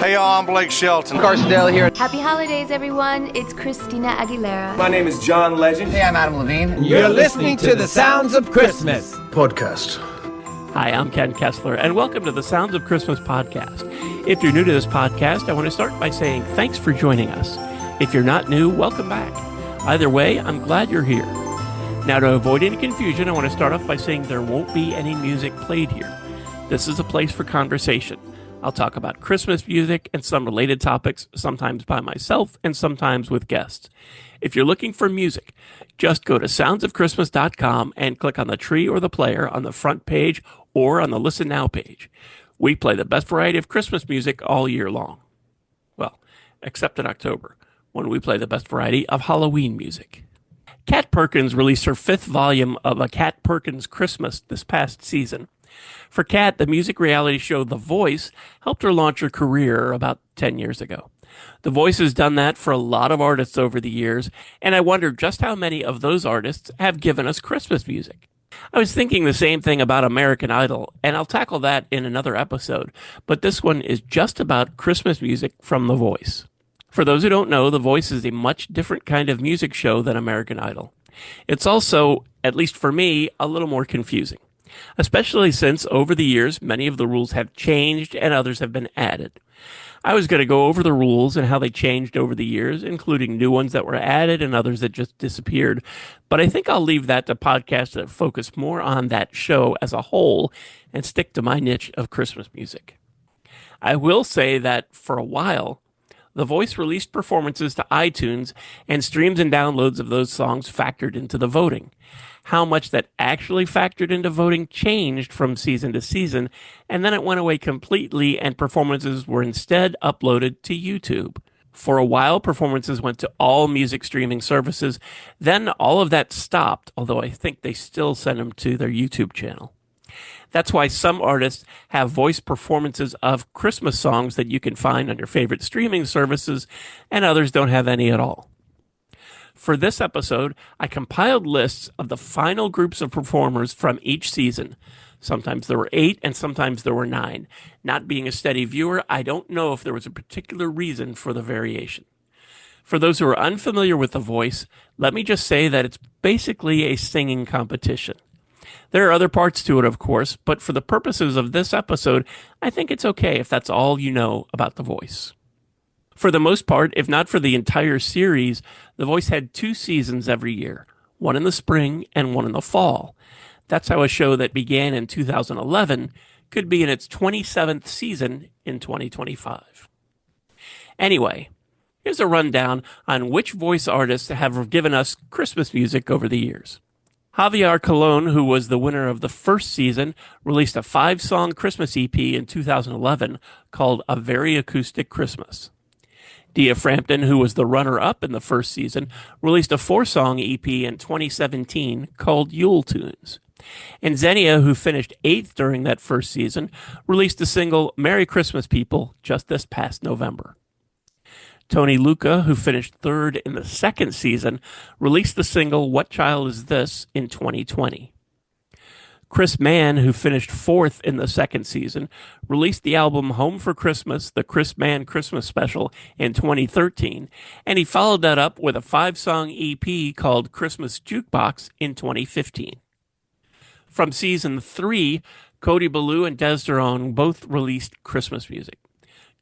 Hey, y'all, I'm Blake Shelton. Carson Daly here. Happy holidays, everyone. It's Christina Aguilera. My name is John Legend. Hey, I'm Adam Levine. You're listening to The Sounds of Christmas Podcast. Hi, I'm Ken Kessler, and welcome to the Sounds of Christmas podcast. If you're new to this podcast, I want to start by saying thanks for joining us. If you're not new, welcome back. Either way, I'm glad you're here. Now, to avoid any confusion, I want to start off by saying there won't be any music played here. This is a place for conversation. I'll talk about Christmas music and some related topics, sometimes by myself and sometimes with guests. If you're looking for music, just go to soundsofchristmas.com and click on the tree or the player on the front page or on the Listen Now page. We play the best variety of Christmas music all year long. Well, except in October, when we play the best variety of Halloween music. Kat Perkins released her 5th volume of A Kat Perkins Christmas this past season. For Kat, the music reality show The Voice helped her launch her career about 10 years ago. The Voice has done that for a lot of artists over the years, and I wonder just how many of those artists have given us Christmas music. I was thinking the same thing about American Idol, and I'll tackle that in another episode, but this one is just about Christmas music from The Voice. For those who don't know, The Voice is a much different kind of music show than American Idol. It's also, at least for me, a little more confusing, especially since over the years, many of the rules have changed and others have been added. I was going to go over the rules and how they changed over the years, including new ones that were added and others that just disappeared. But I think I'll leave that to podcasts that focus more on that show as a whole and stick to my niche of Christmas music. I will say that for a while, The Voice released performances to iTunes, and streams and downloads of those songs factored into the voting. How much that actually factored into voting changed from season to season, and then it went away completely, and performances were instead uploaded to YouTube. For a while, performances went to all music streaming services. Then all of that stopped, although I think they still send them to their YouTube channel. That's why some artists have voice performances of Christmas songs that you can find on your favorite streaming services, and others don't have any at all. For this episode, I compiled lists of the final groups of performers from each season. Sometimes there were 8 and sometimes there were 9. Not being a steady viewer, I don't know if there was a particular reason for the variation. For those who are unfamiliar with The Voice, let me just say that it's basically a singing competition. There are other parts to it, of course, but for the purposes of this episode, I think it's okay if that's all you know about The Voice. For the most part, if not for the entire series, The Voice had 2 seasons every year, one in the spring and one in the fall. That's how a show that began in 2011 could be in its 27th season in 2025. Anyway, here's a rundown on which voice artists have given us Christmas music over the years. Javier Colon, who was the winner of the first season, released a 5-song Christmas EP in 2011 called A Very Acoustic Christmas. Dia Frampton, who was the runner-up in the first season, released a 4-song EP in 2017 called Yule Tunes. And Xenia, who finished 8th during that first season, released the single Merry Christmas People just this past November. Tony Lucca, who finished 3rd in the second season, released the single What Child Is This in 2020. Chris Mann, who finished 4th in the second season, released the album Home for Christmas, the Chris Mann Christmas Special, in 2013, and he followed that up with a 5-song EP called Christmas Jukebox in 2015. From season 3, Cody Ballou and Des Duron both released Christmas music.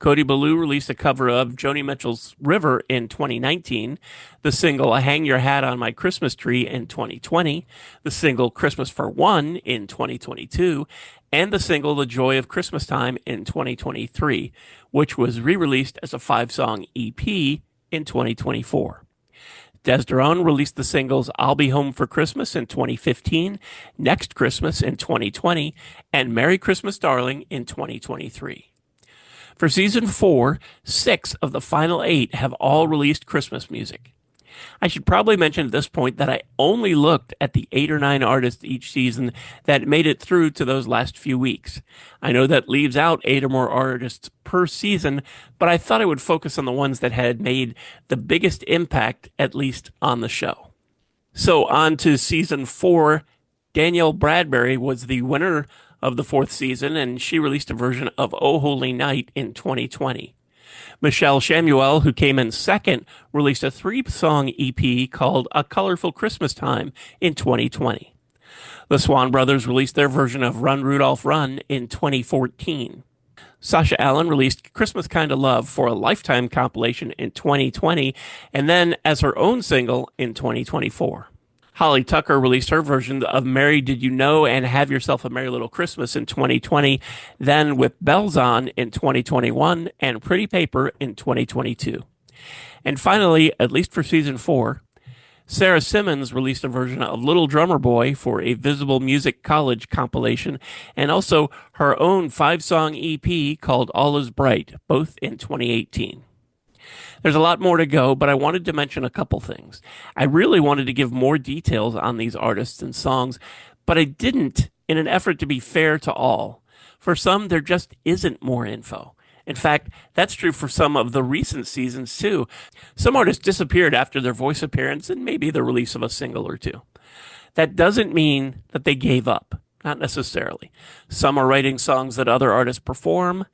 Cody Ballou released a cover of Joni Mitchell's River in 2019, the single Hang Your Hat on My Christmas Tree in 2020, the single Christmas for One in 2022, and the single The Joy of Christmas Time in 2023, which was re-released as a 5-song EP in 2024. Des Duron released the singles I'll Be Home for Christmas in 2015, Next Christmas in 2020, and Merry Christmas Darling in 2023. For season 4, 6 of the final 8 have all released Christmas music. I should probably mention at this point that I only looked at the 8 or 9 artists each season that made it through to those last few weeks. I know that leaves out 8 or more artists per season, but I thought I would focus on the ones that had made the biggest impact, at least on the show. So on to season 4, Danielle Bradbury was the winner of the 4th season, and she released a version of Oh Holy Night in 2020. Michelle Shamuel, who came in second, released a 3-song EP called A Colorful Christmas Time in 2020. The Swan Brothers released their version of Run, Rudolph, Run in 2014. Sasha Allen released Christmas Kinda Love for a Lifetime compilation in 2020, and then as her own single in 2024. Holly Tucker released her version of Mary Did You Know and Have Yourself a Merry Little Christmas in 2020, then with Bells On in 2021, and Pretty Paper in 2022. And finally, at least for season 4, Sarah Simmons released a version of Little Drummer Boy for a Visible Music College compilation, and also her own 5-song EP called All Is Bright, both in 2018. There's a lot more to go, but I wanted to mention a couple things. I really wanted to give more details on these artists and songs, but I didn't in an effort to be fair to all. For some, there just isn't more info. In fact, that's true for some of the recent seasons, too. Some artists disappeared after their voice appearance and maybe the release of a single or two. That doesn't mean that they gave up. Not necessarily. Some are writing songs that other artists perform.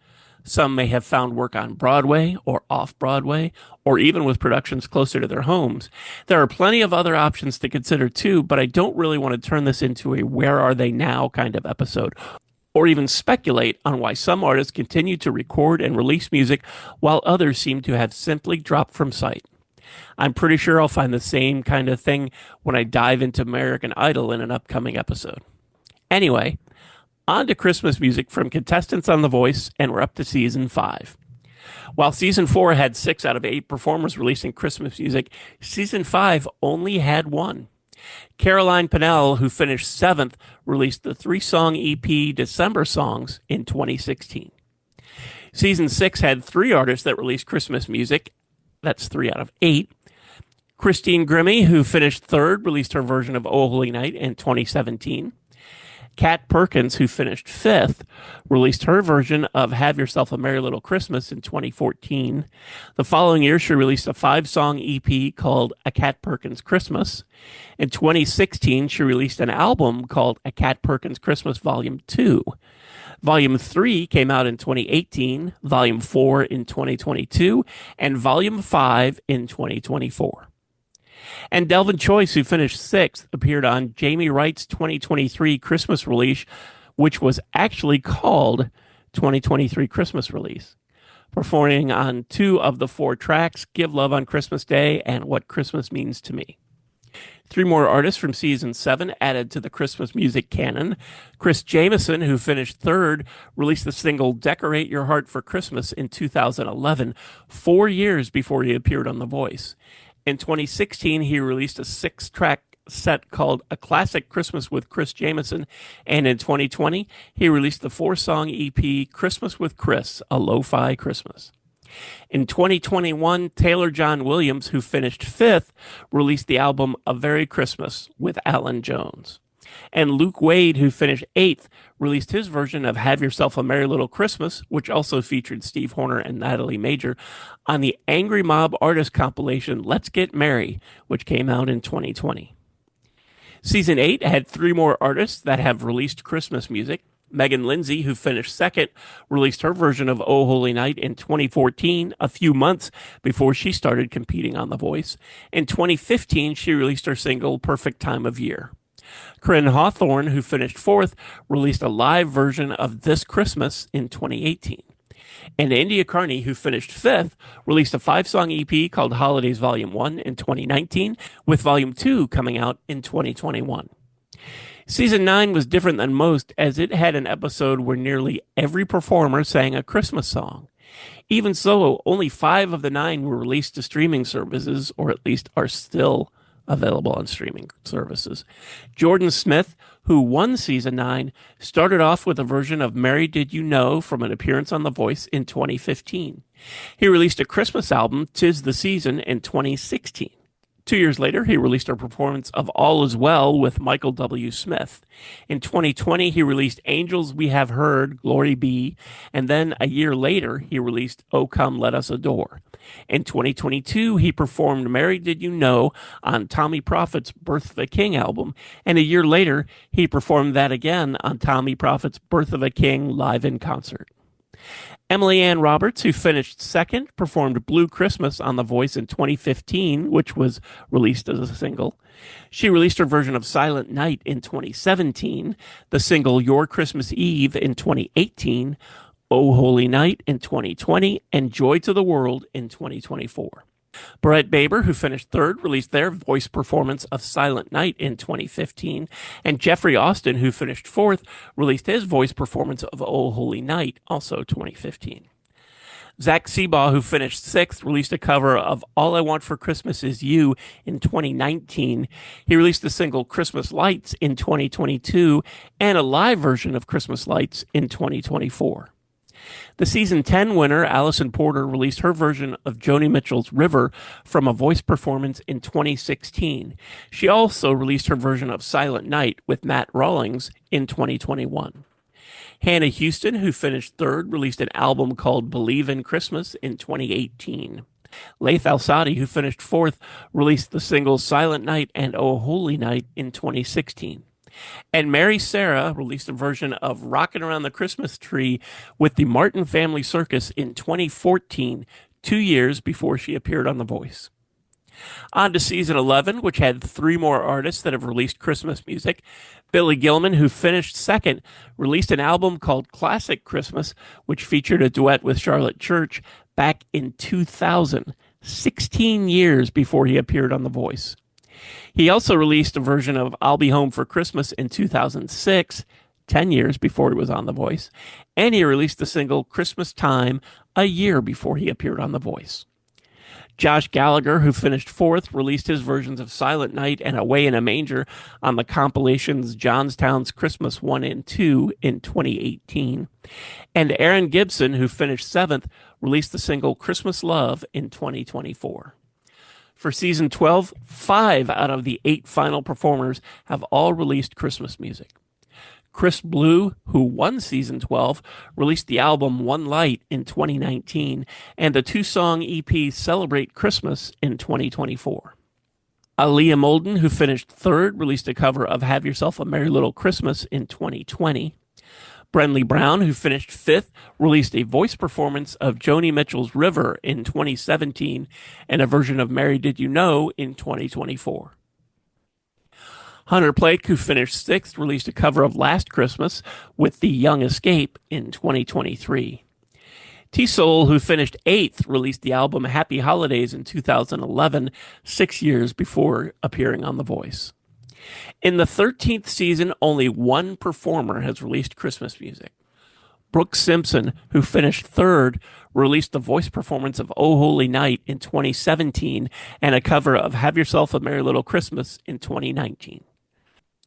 Some may have found work on Broadway or off-Broadway, or even with productions closer to their homes. There are plenty of other options to consider, too, but I don't really want to turn this into a where are they now kind of episode, or even speculate on why some artists continue to record and release music while others seem to have simply dropped from sight. I'm pretty sure I'll find the same kind of thing when I dive into American Idol in an upcoming episode. Anyway, on to Christmas music from contestants on The Voice, and we're up to season 5. While season 4 had 6 out of 8 performers releasing Christmas music, season 5 only had 1. Caroline Pinnell, who finished 7th, released the 3-song EP December Songs in 2016. Season 6 had 3 artists that released Christmas music. That's 3 out of 8. Christine Grimmie, who finished 3rd, released her version of Oh Holy Night in 2017. Kat Perkins, who finished 5th, released her version of Have Yourself a Merry Little Christmas in 2014. The following year, she released a 5-song EP called A Kat Perkins Christmas. In 2016, she released an album called A Kat Perkins Christmas Volume 2. Volume 3 came out in 2018, Volume 4 in 2022, and Volume 5 in 2024. And Delvin Choice, who finished 6th, appeared on Jamie Wright's 2023 Christmas release, which was actually called 2023 Christmas Release, performing on 2 of the 4 tracks, Give Love on Christmas Day and What Christmas Means to Me. 3 more artists from season 7 added to the Christmas music canon. Chris Jamieson, who finished 3rd, released the single Decorate Your Heart for Christmas in 2011, 4 years before he appeared on The Voice. In 2016, he released a 6-track set called A Classic Christmas with Chris Jamieson, and in 2020, he released the 4-song EP Christmas with Chris, a lo-fi Christmas. In 2021, Taylor John Williams, who finished 5th, released the album A Very Christmas with Alan Jones. And Luke Wade, who finished 8th, released his version of Have Yourself a Merry Little Christmas, which also featured Steve Horner and Natalie Major, on the Angry Mob artist compilation Let's Get Merry, which came out in 2020. Season 8 had 3 more artists that have released Christmas music. Megan Lindsay, who finished 2nd, released her version of Oh Holy Night in 2014, a few months before she started competing on The Voice. In 2015, she released her single Perfect Time of Year. Corinne Hawthorne, who finished 4th, released a live version of This Christmas in 2018. And India Carney, who finished 5th, released a 5-song EP called Holidays Volume 1 in 2019, with Volume 2 coming out in 2021. Season 9 was different than most, as it had an episode where nearly every performer sang a Christmas song. Even so, only 5 of the 9 were released to streaming services, or at least are still available on streaming services. Jordan Smith, who won season 9, started off with a version of Mary Did You Know from an appearance on The Voice in 2015. He released a Christmas album, 'Tis the Season, in 2016. 2 years later, he released a performance of All Is Well with Michael W. Smith. In 2020, he released Angels We Have Heard, Glory Be, and then a year later, he released Oh Come Let Us Adore. In 2022, he performed Mary Did You Know on Tommy Prophet's Birth of a King album, and a year later, he performed that again on Tommy Prophet's Birth of a King live in concert. Emily Ann Roberts, who finished second, performed Blue Christmas on The Voice in 2015, which was released as a single. She released her version of Silent Night in 2017, the single Your Christmas Eve in 2018, Oh Holy Night in 2020, and Joy to the World in 2024. Brett Baber, who finished third, released their voice performance of Silent Night in 2015, and Jeffrey Austin, who finished fourth, released his voice performance of Oh Holy Night, also 2015. Zach Seabaugh, who finished sixth, released a cover of All I Want for Christmas Is You in 2019. He released the single Christmas Lights in 2022 and a live version of Christmas Lights in 2024. The season 10 winner, Allison Porter, released her version of Joni Mitchell's River from a voice performance in 2016. She also released her version of Silent Night with Matt Rawlings in 2021. Hannah Houston, who finished third, released an album called Believe in Christmas in 2018. Laith Al-Sadi, who finished fourth, released the singles Silent Night and Oh Holy Night in 2016. And Mary Sarah released a version of Rockin' Around the Christmas Tree with the Martin Family Circus in 2014, 2 years before she appeared on The Voice. On to season 11, which had 3 more artists that have released Christmas music. Billy Gilman, who finished second, released an album called Classic Christmas, which featured a duet with Charlotte Church back in 2000, 16 years before he appeared on The Voice. He also released a version of I'll Be Home for Christmas in 2006, 10 years before he was on The Voice, and he released the single Christmas Time a year before he appeared on The Voice. Josh Gallagher, who finished fourth, released his versions of Silent Night and Away in a Manger on the compilations Johnstown's Christmas 1 and 2 in 2018. And Aaron Gibson, who finished seventh, released the single Christmas Love in 2024. For season 12, 5 out of the 8 final performers have all released Christmas music. Chris Blue, who won season 12, released the album One Light in 2019 and the 2-song EP Celebrate Christmas in 2024. Aaliyah Molden, who finished third, released a cover of Have Yourself a Merry Little Christmas in 2020. Brenly Brown, who finished fifth, released a voice performance of Joni Mitchell's River in 2017 and a version of Mary Did You Know in 2024. Hunter Blake, who finished sixth, released a cover of Last Christmas with The Young Escape in 2023. T-Soul, who finished eighth, released the album Happy Holidays in 2011, 6 years before appearing on The Voice. In the 13th season, only one performer has released Christmas music. Brooke Simpson, who finished third, released the voice performance of Oh Holy Night in 2017 and a cover of Have Yourself a Merry Little Christmas in 2019.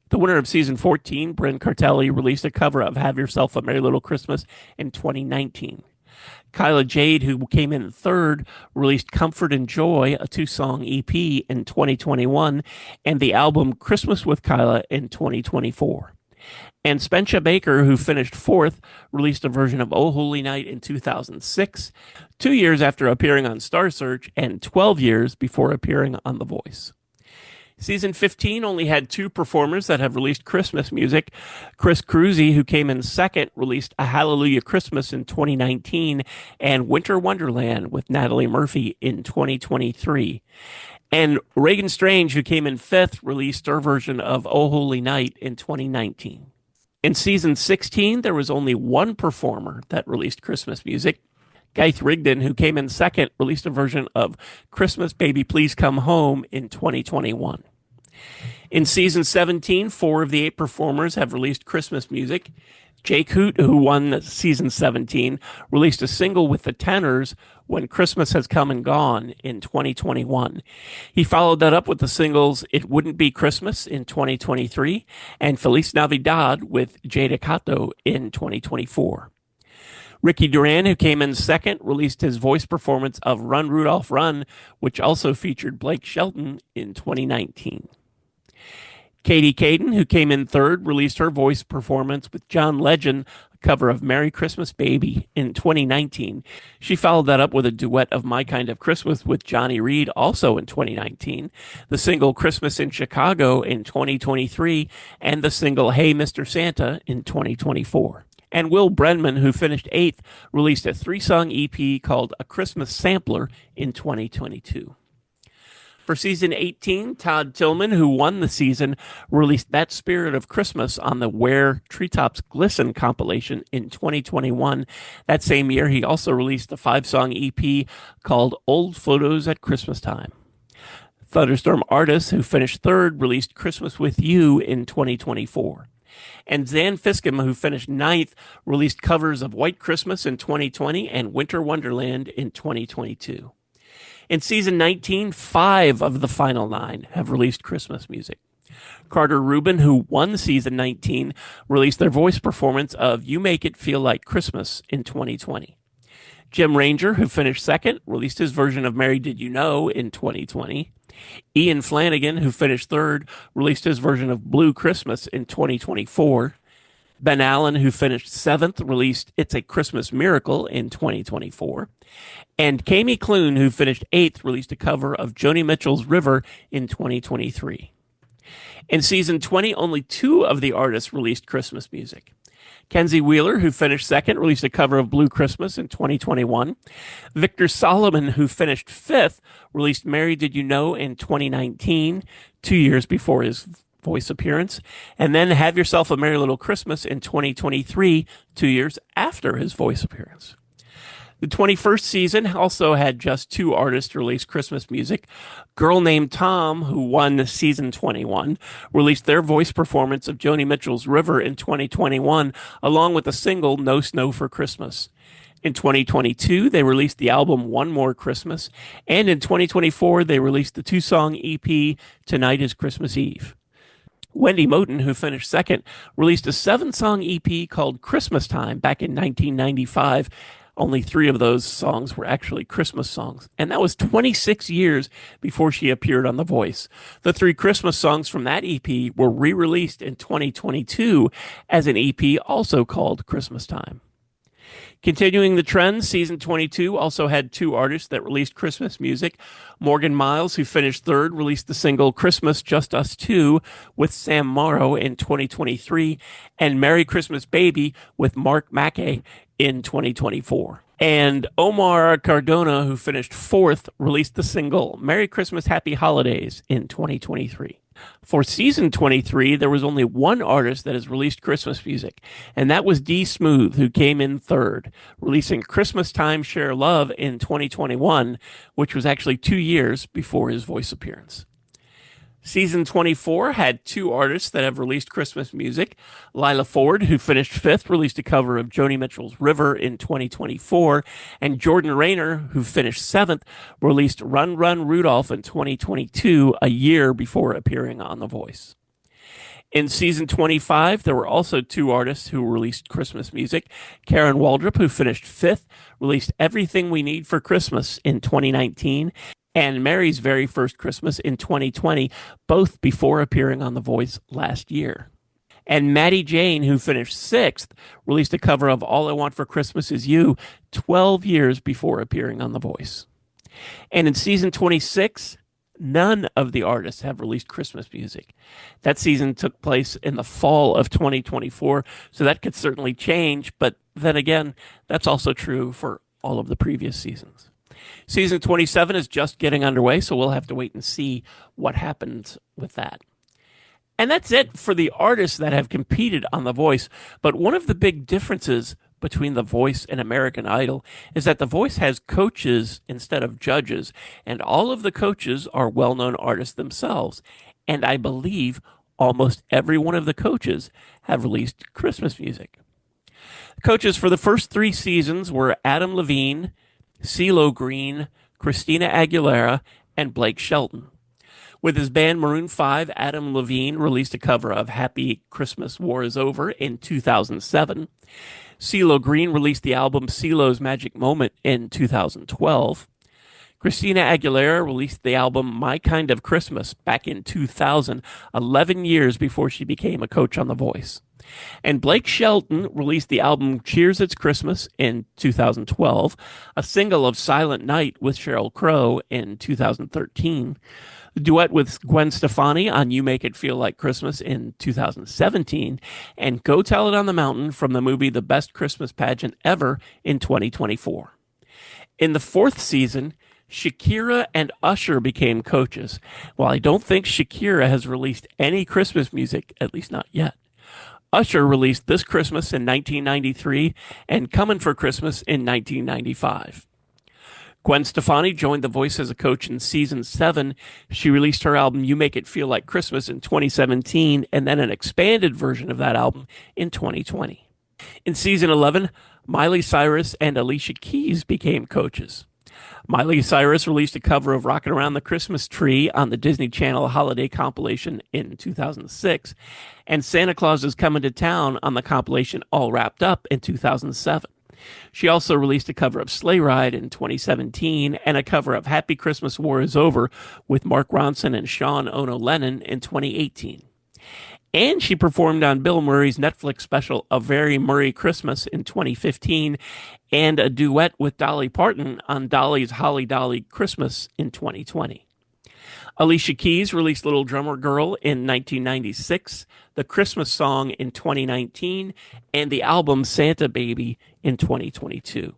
The winner of season 14, Bryn Cartelli, released a cover of Have Yourself a Merry Little Christmas in 2019. Kyla Jade, who came in third, released Comfort and Joy, a 2-song EP in 2021, and the album Christmas with Kyla in 2024. And Spencha Baker, who finished fourth, released a version of Oh Holy Night in 2006, 2 years after appearing on Star Search and 12 years before appearing on The Voice. Season 15 only had 2 performers that have released Christmas music. Chris Cruzy, who came in second, released A Hallelujah Christmas in 2019 and Winter Wonderland with Natalie Murphy in 2023. And Reagan Strange, who came in fifth, released her version of Oh Holy Night in 2019. In season 16, there was only one performer that released Christmas music. Gaith Rigdon, who came in second, released a version of Christmas Baby Please Come Home in 2021. In season 17, 4 of the 8 performers have released Christmas music. Jake Hoot, who won season 17, released a single with the Tenors, When Christmas Has Come and Gone, in 2021. He followed that up with the singles It Wouldn't Be Christmas in 2023 and Feliz Navidad with Jada Cato in 2024. Ricky Duran, who came in second, released his voice performance of Run, Rudolph, Run, which also featured Blake Shelton in 2019. Katie Caden, who came in third, released her voice performance with John Legend, a cover of Merry Christmas Baby, in 2019. She followed that up with a duet of My Kind of Christmas with Johnny Reed, also in 2019, the single Christmas in Chicago in 2023, and the single Hey Mr. Santa in 2024. And Will Brenman, who finished 8th, released a 3-song EP called A Christmas Sampler in 2022. For season 18, Todd Tillman, who won the season, released That Spirit of Christmas on the Where Treetops Glisten compilation in 2021. That same year, he also released a 5-song EP called Old Photos at Christmas Time. Thunderstorm Artists, who finished 3rd, released Christmas With You in 2024. And Zan Fiskum, who finished 9th, released covers of White Christmas in 2020 and Winter Wonderland in 2022. In season 19, 5 of the final 9 have released Christmas music. Carter Rubin, who won season 19, released their voice performance of You Make It Feel Like Christmas in 2020. Jim Ranger, who finished 2nd, released his version of Mary Did You Know in 2020. Ian Flanagan, who finished 3rd, released his version of Blue Christmas in 2024. Ben Allen, who finished 7th, released It's a Christmas Miracle in 2024. And Kami Clune, who finished 8th, released a cover of Joni Mitchell's River in 2023. In season 20, only 2 of the artists released Christmas music. Kenzie Wheeler, who finished 2nd, released a cover of Blue Christmas in 2021. Victor Solomon, who finished 5th, released Mary Did You Know in 2019, 2 years before his voice appearance, and then Have Yourself a Merry Little Christmas in 2023, 2 years after his voice appearance. The 21st season also had just 2 artists release Christmas music. Girl Named Tom, who won season 21, released their voice performance of Joni Mitchell's River in 2021, along with the single No Snow for Christmas. In 2022, they released the album One More Christmas, and in 2024, they released the 2-song EP Tonight is Christmas Eve. Wendy Moten, who finished 2nd, released a 7-song EP called Christmas Time back in 1995. Only 3 of those songs were actually Christmas songs, and that was 26 years before she appeared on The Voice. The 3 Christmas songs from that EP were re-released in 2022 as an EP also called Christmas Time. Continuing the trend, season 22 also had 2 artists that released Christmas music. Morgan Miles, who finished 3rd, released the single Christmas Just Us Two with Sam Morrow in 2023, and Merry Christmas Baby with Mark Mackay in 2024. And Omar Cardona, who finished 4th, released the single Merry Christmas Happy Holidays in 2023. For season 23, there was only 1 artist that has released Christmas music, and that was D Smooth, who came in 3rd, releasing Christmas Time Share Love in 2021, which was actually 2 years before his voice appearance. Season 24 had 2 artists that have released Christmas music. Lila Ford, who finished 5th, released a cover of Joni Mitchell's River in 2024. And Jordan Rayner, who finished 7th, released Run Run Rudolph in 2022, a year before appearing on The Voice. In season 25, there were also 2 artists who released Christmas music. Karen Waldrop, who finished 5th, released Everything We Need for Christmas in 2019. And Mary's Very First Christmas in 2020, both before appearing on The Voice last year. And Maddie Jane, who finished 6th, released a cover of All I Want for Christmas Is You 12 years before appearing on The Voice. And in season 26, none of the artists have released Christmas music. That season took place in the fall of 2024, so that could certainly change, but then again, that's also true for all of the previous seasons. Season 27 is just getting underway, so we'll have to wait and see what happens with that. And that's it for the artists that have competed on The Voice. But one of the big differences between The Voice and American Idol is that The Voice has coaches instead of judges, and all of the coaches are well-known artists themselves. And I believe almost every one of the coaches have released Christmas music. Coaches for the first 3 seasons were Adam Levine, CeeLo Green, Christina Aguilera, and Blake Shelton. With his band Maroon 5, Adam Levine released a cover of Happy Christmas War Is Over in 2007. CeeLo Green released the album CeeLo's Magic Moment in 2012. Christina Aguilera released the album My Kind of Christmas back in 2000, 11 years before she became a coach on The Voice. And Blake Shelton released the album Cheers It's Christmas in 2012, a single of Silent Night with Sheryl Crow in 2013, a duet with Gwen Stefani on You Make It Feel Like Christmas in 2017, and Go Tell It on the Mountain from the movie The Best Christmas Pageant Ever in 2024. In the fourth season, Shakira and Usher became coaches. While I don't think Shakira has released any Christmas music, at least not yet, Usher released This Christmas in 1993 and Comin' for Christmas in 1995. Gwen Stefani joined The Voice as a coach in season 7. She released her album You Make It Feel Like Christmas in 2017 and then an expanded version of that album in 2020. In season 11, Miley Cyrus and Alicia Keys became coaches. Miley Cyrus released a cover of Rockin' Around the Christmas Tree on the Disney Channel holiday compilation in 2006, and Santa Claus is Coming to Town on the compilation All Wrapped Up in 2007. She also released a cover of Sleigh Ride in 2017 and a cover of Happy Christmas War is Over with Mark Ronson and Sean Ono Lennon in 2018. And she performed on Bill Murray's Netflix special A Very Murray Christmas in 2015 and a duet with Dolly Parton on Dolly's Holly Dolly Christmas in 2020. Alicia Keys released Little Drummer Girl in 1996, The Christmas Song in 2019, and the album Santa Baby in 2022.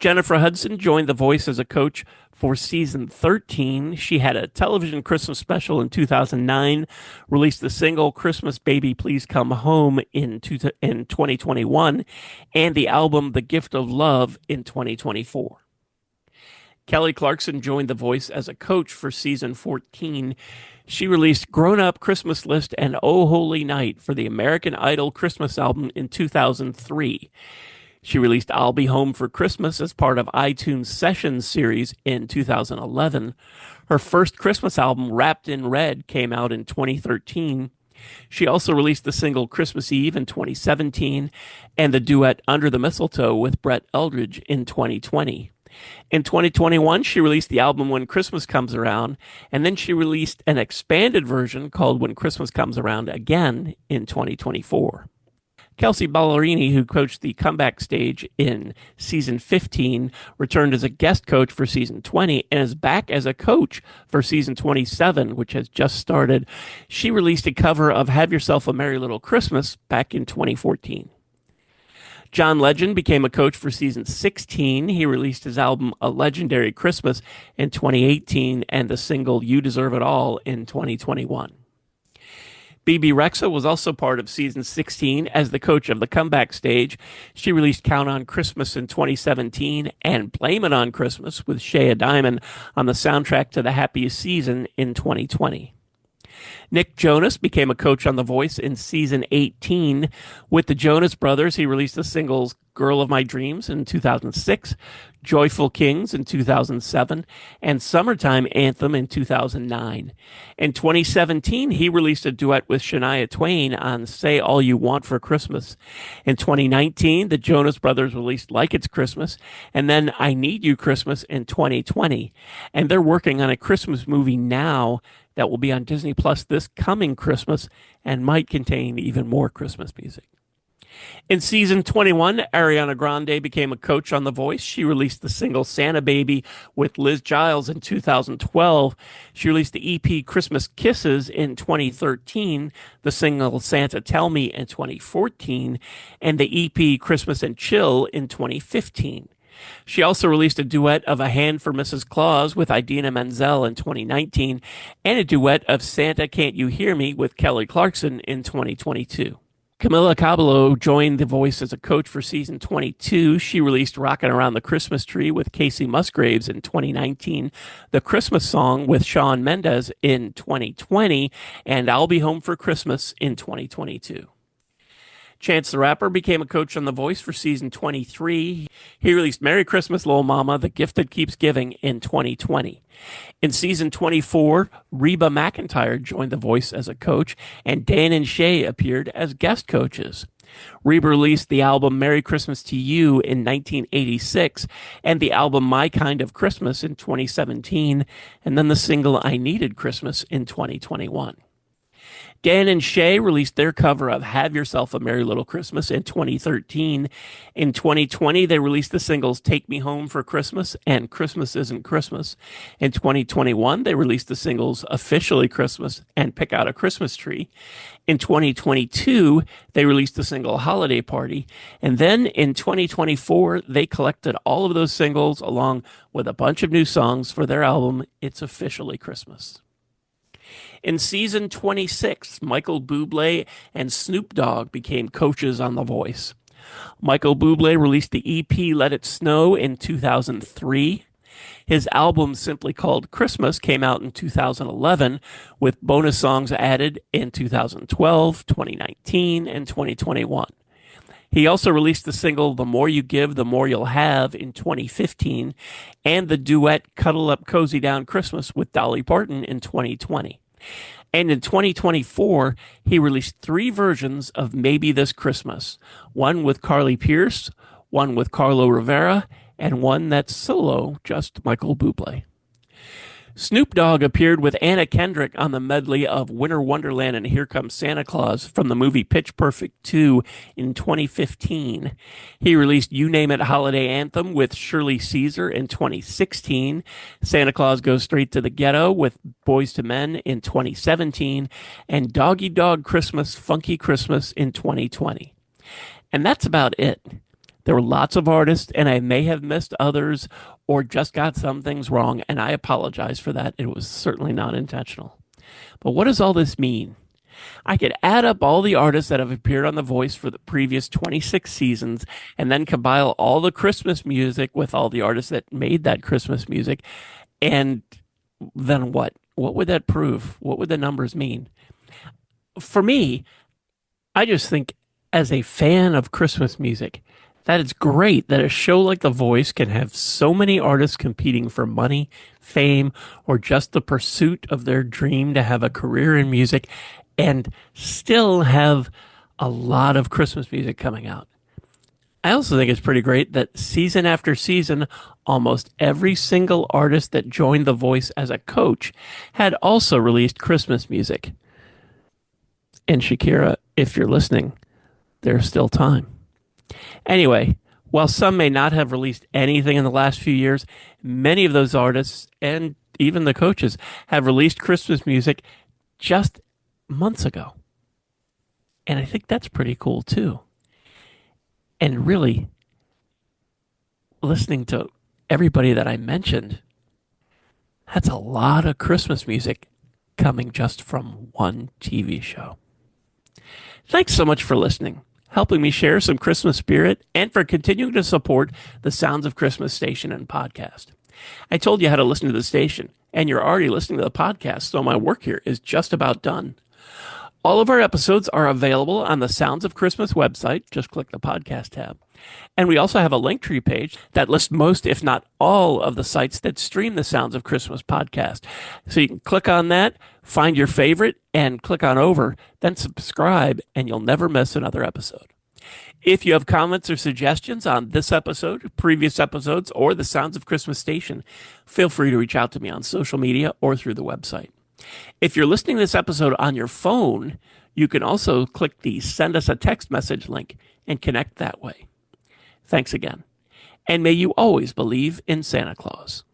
Jennifer Hudson joined The Voice as a coach for season 13. She had a television Christmas special in 2009, released the single Christmas Baby Please Come Home in 2021, and the album The Gift of Love in 2024. Kelly Clarkson joined The Voice as a coach for season 14. She released Grown Up Christmas List and Oh Holy Night for the American Idol Christmas album in 2003. She released I'll Be Home for Christmas as part of iTunes Sessions series in 2011. Her first Christmas album, Wrapped in Red, came out in 2013. She also released the single Christmas Eve in 2017 and the duet Under the Mistletoe with Brett Eldredge in 2020. In 2021, she released the album When Christmas Comes Around, and then she released an expanded version called When Christmas Comes Around again in 2024. Kelsey Ballerini, who coached the comeback stage in season 15, returned as a guest coach for season 20 and is back as a coach for season 27, which has just started. She released a cover of Have Yourself a Merry Little Christmas back in 2014. John Legend became a coach for season 16. He released his album A Legendary Christmas in 2018 and the single You Deserve It All in 2021. Bebe Rexha was also part of season 16 as the coach of the comeback stage. She released Count on Christmas in 2017 and Blame It on Christmas with Shea Diamond on the soundtrack to The Happiest Season in 2020. Nick Jonas became a coach on The Voice in season 18. With the Jonas Brothers, he released the singles Girl of My Dreams in 2006, Joyful Kings in 2007, and Summertime Anthem in 2009. In 2017, he released a duet with Shania Twain on Say All You Want for Christmas. In 2019, the Jonas Brothers released Like It's Christmas, and then I Need You Christmas in 2020. And they're working on a Christmas movie now that will be on Disney Plus this coming Christmas and might contain even more Christmas music. In season 21, Ariana Grande became a coach on The Voice. She released the single Santa Baby with Liz Giles in 2012. She released the EP Christmas Kisses in 2013, the single Santa Tell Me in 2014, and the EP Christmas and Chill in 2015. She also released a duet of A Hand for Mrs. Claus with Idina Menzel in 2019 and a duet of Santa Can't You Hear Me with Kelly Clarkson in 2022. Camila Cabello joined The Voice as a coach for season 22. She released Rockin' Around the Christmas Tree with Casey Musgraves in 2019, The Christmas Song with Shawn Mendes in 2020, and I'll Be Home for Christmas in 2022. Chance the Rapper became a coach on The Voice for season 23. He released Merry Christmas, Lil' Mama, The Gift That Keeps Giving in 2020. In season 24, Reba McEntire joined The Voice as a coach, and Dan and Shay appeared as guest coaches. Reba released the album Merry Christmas to You in 1986 and the album My Kind of Christmas in 2017, and then the single I Needed Christmas in 2021. Dan and Shay released their cover of Have Yourself a Merry Little Christmas in 2013. In 2020, they released the singles Take Me Home for Christmas and Christmas Isn't Christmas. In 2021, they released the singles Officially Christmas and Pick Out a Christmas Tree. In 2022, they released the single Holiday Party. And then in 2024, they collected all of those singles along with a bunch of new songs for their album It's Officially Christmas. In season 26, Michael Bublé and Snoop Dogg became coaches on The Voice. Michael Bublé released the EP Let It Snow in 2003. His album, simply called Christmas, came out in 2011, with bonus songs added in 2012, 2019, and 2021. He also released the single The More You Give, The More You'll Have in 2015, and the duet Cuddle Up Cozy Down Christmas with Dolly Parton in 2020. And in 2024, he released 3 versions of Maybe This Christmas, one with Carly Pearce, one with Carlo Rivera, and one that's solo, just Michael Bublé. Snoop Dogg appeared with Anna Kendrick on the medley of Winter Wonderland and Here Comes Santa Claus from the movie Pitch Perfect 2 in 2015. He released You Name It Holiday Anthem with Shirley Caesar in 2016. Santa Claus Goes Straight to the Ghetto with Boyz II Men in 2017. And Doggy Dog Christmas, Funky Christmas in 2020. And that's about it. There were lots of artists, and I may have missed others or just got some things wrong, and I apologize for that. It was certainly not intentional. But what does all this mean? I could add up all the artists that have appeared on The Voice for the previous 26 seasons and then compile all the Christmas music with all the artists that made that Christmas music. And then what? What would that prove? What would the numbers mean? For me, I just think as a fan of Christmas music, that it's great that a show like The Voice can have so many artists competing for money, fame, or just the pursuit of their dream to have a career in music and still have a lot of Christmas music coming out. I also think it's pretty great that season after season, almost every single artist that joined The Voice as a coach had also released Christmas music. And Shakira, if you're listening, there's still time. Anyway, while some may not have released anything in the last few years, many of those artists and even the coaches have released Christmas music just months ago. And I think that's pretty cool too. And really, listening to everybody that I mentioned, that's a lot of Christmas music coming just from one TV show. Thanks so much for listening, helping me share some Christmas spirit, and for continuing to support the Sounds of Christmas station and podcast. I told you how to listen to the station, and you're already listening to the podcast, so my work here is just about done. All of our episodes are available on the Sounds of Christmas website. Just click the podcast tab. And we also have a Linktree page that lists most, if not all, of the sites that stream the Sounds of Christmas podcast. So you can click on that, find your favorite, and click on over, then subscribe, and you'll never miss another episode. If you have comments or suggestions on this episode, previous episodes, or the Sounds of Christmas station, feel free to reach out to me on social media or through the website. If you're listening to this episode on your phone, you can also click the Send Us a Text Message link and connect that way. Thanks again. And may you always believe in Santa Claus.